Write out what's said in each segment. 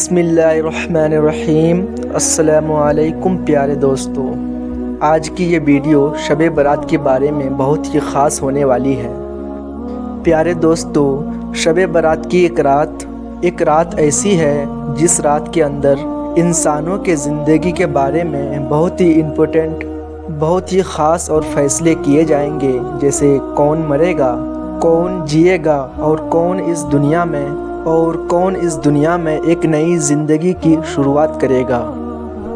बिस्मिल्लाहिर्रहमानिर्रहीम। अस्सलामु अलैकुम प्यारे दोस्तों, आज की ये वीडियो शब बारात के बारे में बहुत ही ख़ास होने वाली है। प्यारे दोस्तों, शब बारात की एक रात ऐसी है जिस रात के अंदर इंसानों के ज़िंदगी के बारे में बहुत ही इम्पोर्टेंट, बहुत ही ख़ास और फ़ैसले किए जाएंगे, जैसे कौन मरेगा, कौन जिएगा और कौन इस दुनिया में एक नई ज़िंदगी की शुरुआत करेगा,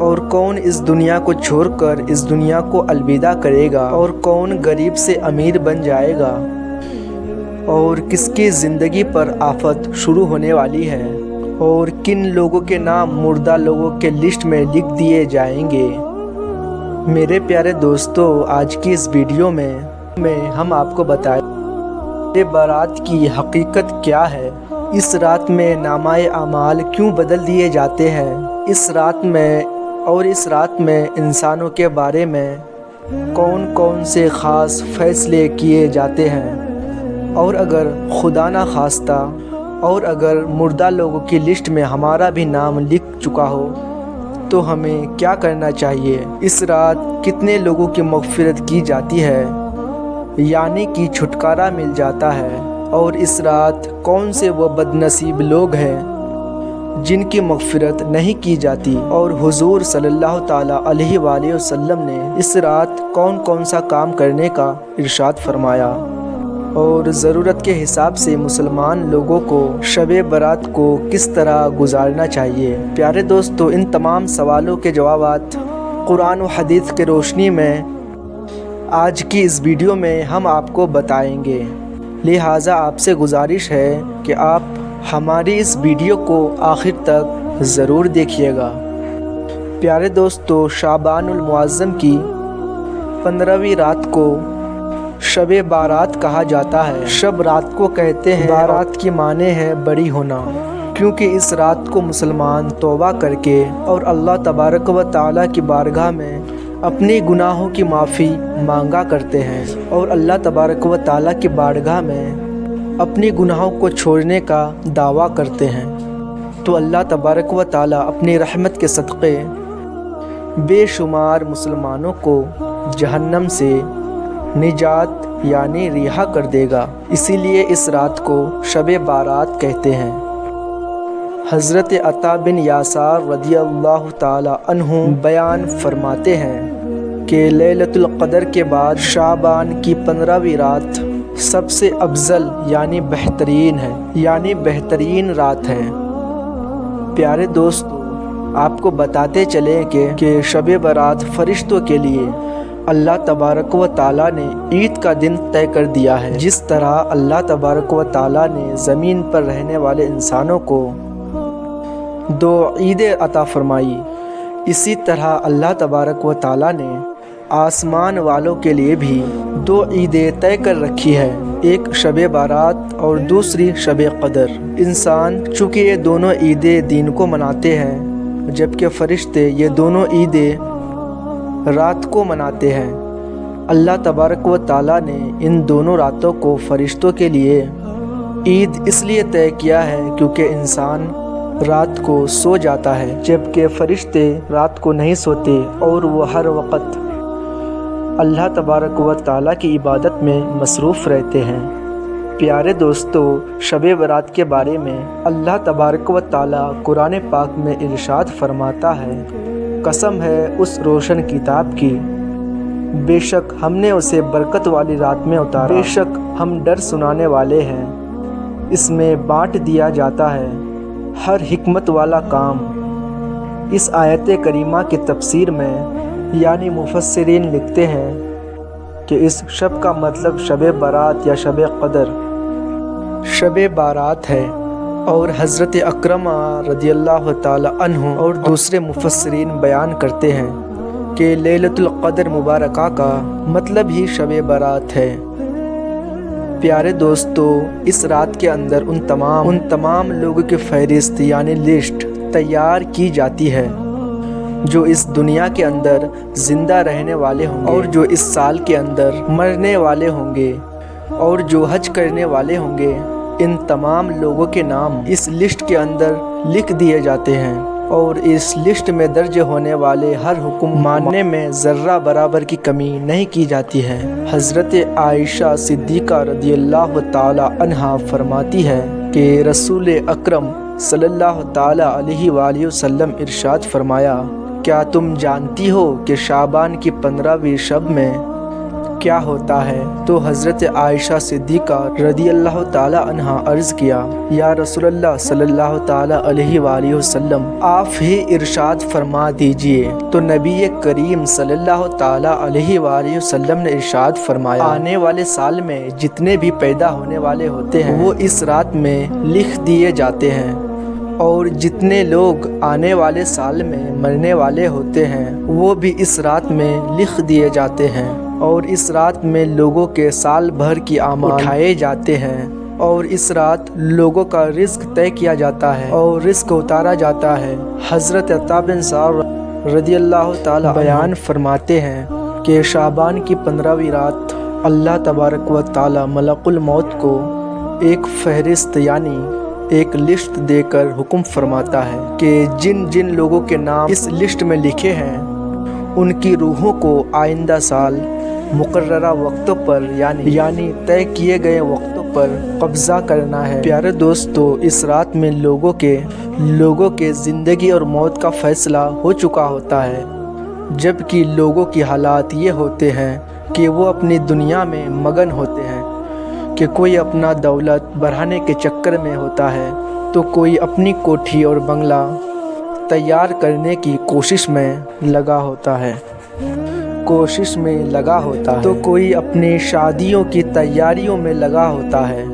और कौन इस दुनिया को छोड़कर इस दुनिया को अलविदा करेगा, और कौन गरीब से अमीर बन जाएगा, और किसकी ज़िंदगी पर आफत शुरू होने वाली है, और किन लोगों के नाम मुर्दा लोगों के लिस्ट में लिख दिए जाएंगे। मेरे प्यारे दोस्तों, आज की इस वीडियो में हम आपको बताएं बारात की हकीकत क्या है, इस रात में नामाए अमाल क्यों बदल दिए जाते हैं, इस रात में इंसानों के बारे में कौन कौन से ख़ास फ़ैसले किए जाते हैं, और अगर खुदा ना खास्ता और अगर मुर्दा लोगों की लिस्ट में हमारा भी नाम लिख चुका हो तो हमें क्या करना चाहिए। इस रात कितने लोगों की मग़फ़िरत की जाती है, यानी कि छुटकारा मिल जाता है, और इस रात कौन से वो बदनसीब लोग हैं जिनकी मग़फ़िरत नहीं की जाती, और हुज़ूर सल्लल्लाहु ताला अलैहि वसल्लम ने इस रात कौन कौन सा काम करने का इरशाद फरमाया, और ज़रूरत के हिसाब से मुसलमान लोगों को शब बारात को किस तरह गुजारना चाहिए। प्यारे दोस्तों, इन तमाम सवालों के जवाबात कुरान व हदीस के रोशनी में आज की इस वीडियो में हम आपको बताएंगे। लिहाजा आपसे गुजारिश है कि आप हमारी इस वीडियो को आखिर तक ज़रूर देखिएगा। प्यारे दोस्तों, शाबानुल मुअज़्ज़म की 15वीं रात को शब बारात कहा जाता है। शब रात को कहते हैं, बारात की माने है बड़ी होना, क्योंकि इस रात को मुसलमान तौबा करके और अल्लाह तबारक व तआला की बारगाह में अपने गुनाहों की माफ़ी मांगा करते हैं, और अल्लाह तबारक व तआला की बारगाह में अपने गुनाहों को छोड़ने का दावा करते हैं। तो अल्लाह तबारक व तआला अपनी रहमत के सदक़े बेशुमार मुसलमानों को जहन्नम से निजात यानी रिहा कर देगा। इसीलिए इस रात को शब बारात कहते हैं। हज़रत अता बिन यासार रदियल्लाहु ताला अन्हु बयान फरमाते हैं कि लैलतुल क़द्र के बाद शाबान की 15वीं रात सबसे अफजल यानी बेहतरीन रात है। प्यारे दोस्तों, आपको बताते चलें कि शब बारात फ़रिश्तों के लिए अल्लाह तबारक व ताला ने ईद का दिन तय कर दिया है। जिस तरह अल्लाह तबारक व ताला ने ज़मीन पर रहने वाले इंसानों को 2 ईदें अता फरमाई, इसी तरह अल्लाह तबारक व ताला ने आसमान वालों के लिए भी 2 ईदें तय कर रखी है, एक शब बारात और दूसरी शब क़द्र। इंसान चूँकि ये दोनों ईदें दीन को मनाते हैं, जबकि फ़रिश्ते ये दोनों ईदें रात को मनाते हैं। अल्लाह तबारक व ताला ने इन दोनों रातों को फ़रिश्तों के लिए ईद इसलिए तय किया है क्योंकि इंसान रात को सो जाता है, जबकि फ़रिश्ते रात को नहीं सोते और वो हर वक़्त अल्लाह तबारक व ताला की इबादत में मसरूफ़ रहते हैं। प्यारे दोस्तों, शब बारात के बारे में अल्लाह तबारक व ताला कुरान पाक में इरशाद फरमाता है, कसम है उस रोशन किताब की, बेशक हमने उसे बरकत वाली रात में उतारा, बेशक हम डर सुनाने वाले हैं। इसमें बांट दिया जाता है हर हिकमत वाला काम। इस आयत करीमा की तफसीर में यानी मुफस्सिरीन लिखते हैं कि इस शब का मतलब शब बारात या शब क़द्र शब बारात है, और हज़रत अकरमा रदियल्लाहु ताला अन्हु और दूसरे मुफस्सिरीन बयान करते हैं कि लैलतुल क़द्र मुबारका का मतलब ही शब बारात है। प्यारे दोस्तों, इस रात के अंदर उन तमाम लोगों की फ़हरिस्त यानी लिस्ट तैयार की जाती है जो इस दुनिया के अंदर ज़िंदा रहने वाले होंगे, और जो इस साल के अंदर मरने वाले होंगे, और जो हज करने वाले होंगे। इन तमाम लोगों के नाम इस लिस्ट के अंदर लिख दिए जाते हैं और इस लिस्ट में दर्ज होने वाले हर हुक्म मानने में ज़र्रा बराबर की कमी नहीं की जाती है। हज़रत आयशा सिद्दीक़ा रज़ियल्लाहु ताला अन्हा फरमाती है कि रसूल अकरम सल्लल्लाहु ताला अलैहि वसल्लम इरशाद फरमाया, क्या तुम जानती हो कि शाबान की 15वीं शब में क्या होता है? तो हज़रत आयशा सिद्दीक़ा रज़ियल्लाहु ताला अन्हा अर्ज़ किया, या रसूलल्लाह सल्लल्लाहु ताला अलैहि वसल्लम, आप ही इरशाद फरमा दीजिए। तो नबी करीम सल्लल्लाहु ताला अलैहि वसल्लम ने इरशाद फरमाया, आने वाले साल में जितने भी पैदा होने वाले होते हैं वो इस रात में लिख दिए जाते हैं, और जितने लोग आने वाले साल में मरने वाले होते हैं वो भी इस रात में लिख दिए जाते हैं, और इस रात में लोगों के साल भर की आमाल उठाए जाते हैं, और इस रात लोगों का रिस्क तय किया जाता है और रिस्क उतारा जाता है। हज़रत अता बिन साब रज़ियल्लाहु ताला बयान फरमाते हैं कि शाबान की 15वीं रात अल्लाह तबारक व ताला मलकुल मौत को एक फहरिस्त यानी एक लिस्ट देकर हुक्म फरमाता है कि जिन जिन लोगों के नाम इस लिस्ट में लिखे हैं उनकी रूहों को आइंदा साल मुकर्ररा वक्तों पर यानी तय किए गए वक्तों पर कब्ज़ा करना है। प्यारे दोस्तों, इस रात में लोगों के ज़िंदगी और मौत का फ़ैसला हो चुका होता है, जबकि लोगों की हालात ये होते हैं कि वो अपनी दुनिया में मगन होते हैं कि कोई अपना दौलत बढ़ाने के चक्कर में होता है, तो कोई अपनी कोठी और बंगला तैयार करने की कोशिश में लगा होता है, तो कोई अपनी शादियों की तैयारियों में लगा होता है,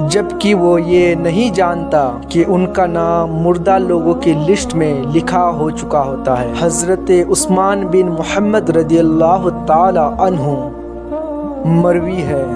जबकि वो ये नहीं जानता कि उनका नाम मुर्दा लोगों की लिस्ट में लिखा हो चुका होता है। हज़रत उस्मान बिन मोहम्मद रज़ियल्लाहु ताला अन्हु मरवी है,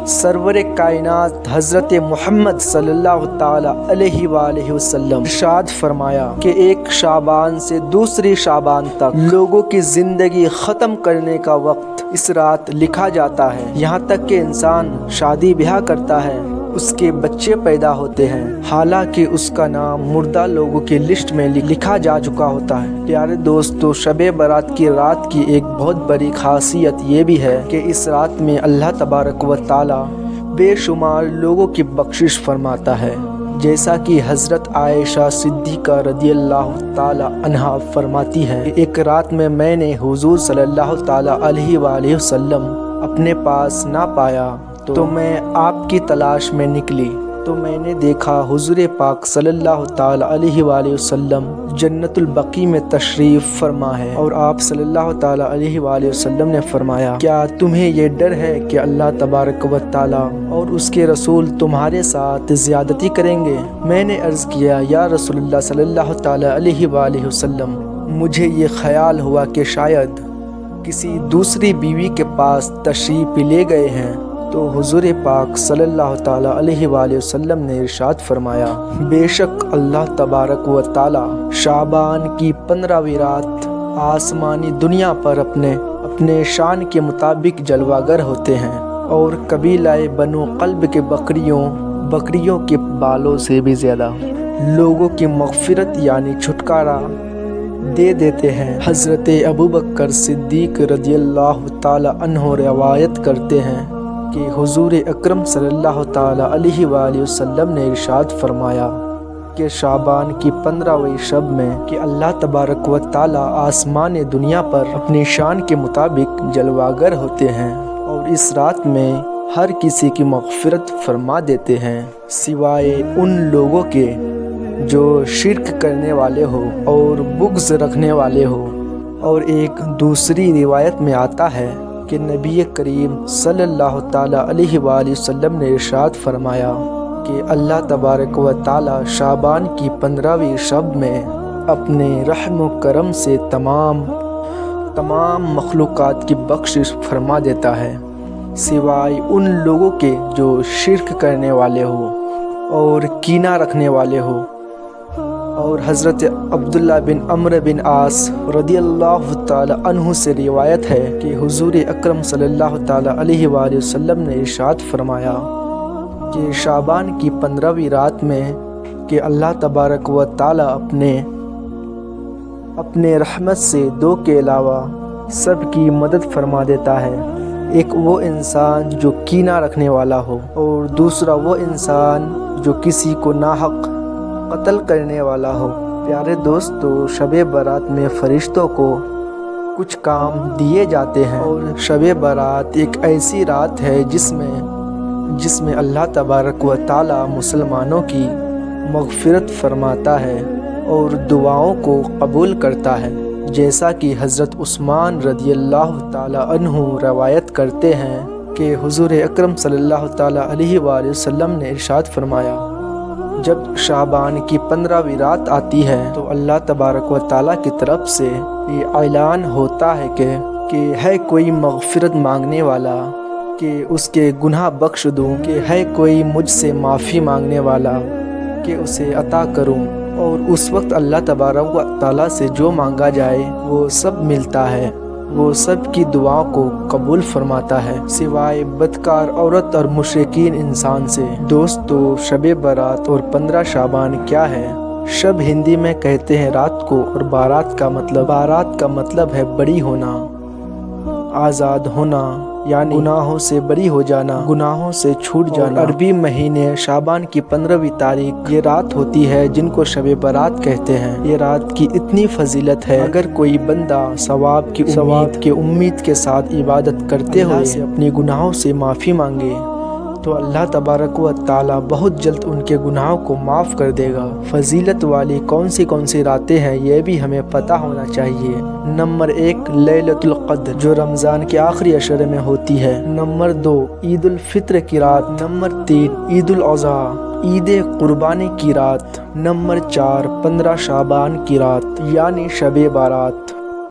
सरवर कायनात हज़रत मोहम्मद सल्लल्लाहु ताला अलैहि वसल्लम इरशाद फरमाया कि एक शाबान से दूसरी शाबान तक लोगों की ज़िंदगी ख़त्म करने का वक्त इस रात लिखा जाता है। यहाँ तक कि इंसान शादी ब्याह करता है, उसके बच्चे पैदा होते हैं, हालांकि उसका नाम मुर्दा लोगों की लिस्ट में लिखा जा चुका होता है। प्यारे दोस्तों, शबे बारात की रात की एक बहुत बड़ी खासियत ये भी है कि इस रात में अल्लाह तबारक व ताला बेशुमार लोगों की बख्शिश फरमाता है, जैसा कि हज़रत आयशा सिद्दीक़ा रज़ियल्लाहु ताला अन्हा फरमाती है, एक रात में मैंने हुज़ूर सल्लल्लाहु ताला अलैहि वसल्लम अपने पास ना पाया, तो मैं आपकी तलाश में निकली, तो मैंने देखा हुज़ूर पाक सल्लल्लाहु ताला अलैहि वसल्लम जन्नतुल बकी में तशरीफ़ फरमा है, और आप सल्लल्लाहु ताला अलैहि वसल्लम ने फरमाया, क्या तुम्हें ये डर है कि अल्लाह तबारक व ताला और उसके रसूल तुम्हारे साथ ज़्यादती करेंगे? मैंने अर्ज़ किया, या रसूलल्लाह सल्लल्लाहु ताला अलैहि वसल्लम, मुझे ये ख़याल हुआ कि शायद किसी दूसरी बीवी के पास तशरीफ़ ले गए हैं। तो हुज़ूर पाक सल्लल्लाहु ताला अलैहि वसल्लम ने इरशाद फरमाया, बेशक अल्लाह तबारक व ताला शाबान की 15वीं रात आसमानी दुनिया पर अपने शान के मुताबिक जलवागर होते हैं, और कबीलाए बनु क़ल्ब के बकरियों के बालों से भी ज़्यादा लोगों की मग़फ़िरत यानी छुटकारा दे देते हैं। हज़रत अबू बकर सिद्दीक़ रज़ियल्लाहु ताला अन्हु रिवायत करते हैं कि हुज़ूर अकरम सल्लल्लाहु ताला अलैहि वसल्लम ने इरशाद फरमाया कि शाबान की 15वीं शब में कि अल्लाह तबारक व ताला आसमान दुनिया पर अपनी शान के मुताबिक जलवागर होते हैं, और इस रात में हर किसी की मग़फ़िरत फरमा देते हैं, सिवाय उन लोगों के जो शिर्क करने वाले हो और बुग़्ज़ रखने वाले हो। और एक दूसरी रिवायत में आता है कि नबी करीम सल्लल्लाहु ताला अलैहि वसल्लम ने इरशाद फरमाया कि अल्लाह तबारक व ताला शाबान की 15वीं शब में अपने रहम व करम से तमाम मखलूक़ात की बख्शिश फरमा देता है, सिवाय उन लोगों के जो शिर्क करने वाले हो और कीना रखने वाले हो। और हज़रत अब्दुल्ला बिन अम्र बिन आस रज़ियल्लाहु ताला अन्हु से रिवायत है कि हुज़ूर अकरम सल्लल्लाहु ताला अलैहि वसल्लम ने इरशाद फरमाया कि शाबान की 15वीं रात में کہ اللہ تبارک و تعالی اپنے رحمت سے دو کے علاوہ سب کی مدد فرما دیتا ہے۔ ایک وہ انسان جو کینہ رکھنے والا ہو، اور دوسرا وہ انسان جو کسی کو ناحق قتل کرنے والا ہو۔ پیارے دوستو، شب برات میں فرشتوں کو کچھ کام دیے جاتے ہیں، اور شب برات ایک ایسی رات ہے جس میں اللہ تبارک و تعالی مسلمانوں کی مغفرت فرماتا ہے اور دعاؤں کو قبول کرتا ہے، جیسا کہ حضرت عثمان رضی اللہ تعالی عنہ روایت کرتے ہیں کہ حضور اکرم صلی اللہ تعالی علیہ وآلہ وسلم نے ارشاد فرمایا، جب شعبان کی 15ویں رات آتی ہے تو اللہ تبارک و تعالی کی طرف سے یہ اعلان ہوتا ہے کہ ہے کوئی مغفرت مانگنے والا کہ اس کے گناہ بخش دوں، کہ ہے کوئی مجھ سے معافی مانگنے والا کہ اسے عطا کروں۔ اور اس وقت اللہ تبارک و تعالی سے جو مانگا جائے وہ سب ملتا ہے، وہ سب کی دعاؤں کو قبول فرماتا ہے، سوائے بدکار عورت اور مشرکین انسان سے۔ دوستو، شب برات اور 15 شعبان کیا ہے؟ شب ہندی میں کہتے ہیں رات کو، اور بارات کا مطلب ہے بری ہونا، آزاد ہونا، یعنی گناہوں سے بری ہو جانا، گناہوں سے چھوٹ جانا۔ عربی مہینے شعبان کی 15ویں تاریخ یہ رات ہوتی ہے جن کو شب برات کہتے ہیں۔ یہ رات کی اتنی فضیلت ہے، اگر کوئی بندہ ثواب کی امید کے ساتھ عبادت کرتے ہوئے سے اپنے گناہوں سے معافی مانگے تو اللہ تبارک و تعالی بہت جلد ان کے گناہوں کو معاف کر دے گا۔ فضیلت والی کون سی راتیں ہیں یہ بھی ہمیں پتہ ہونا چاہیے۔ نمبر 1 لیلۃ القدر، جو رمضان کے آخری عشرے میں ہوتی ہے۔ نمبر 2 عید الفطر کی رات۔ نمبر 3 عید الاضحیٰ، عید قربانی کی رات۔ نمبر 4 15 شعبان کی رات یعنی شب بارات۔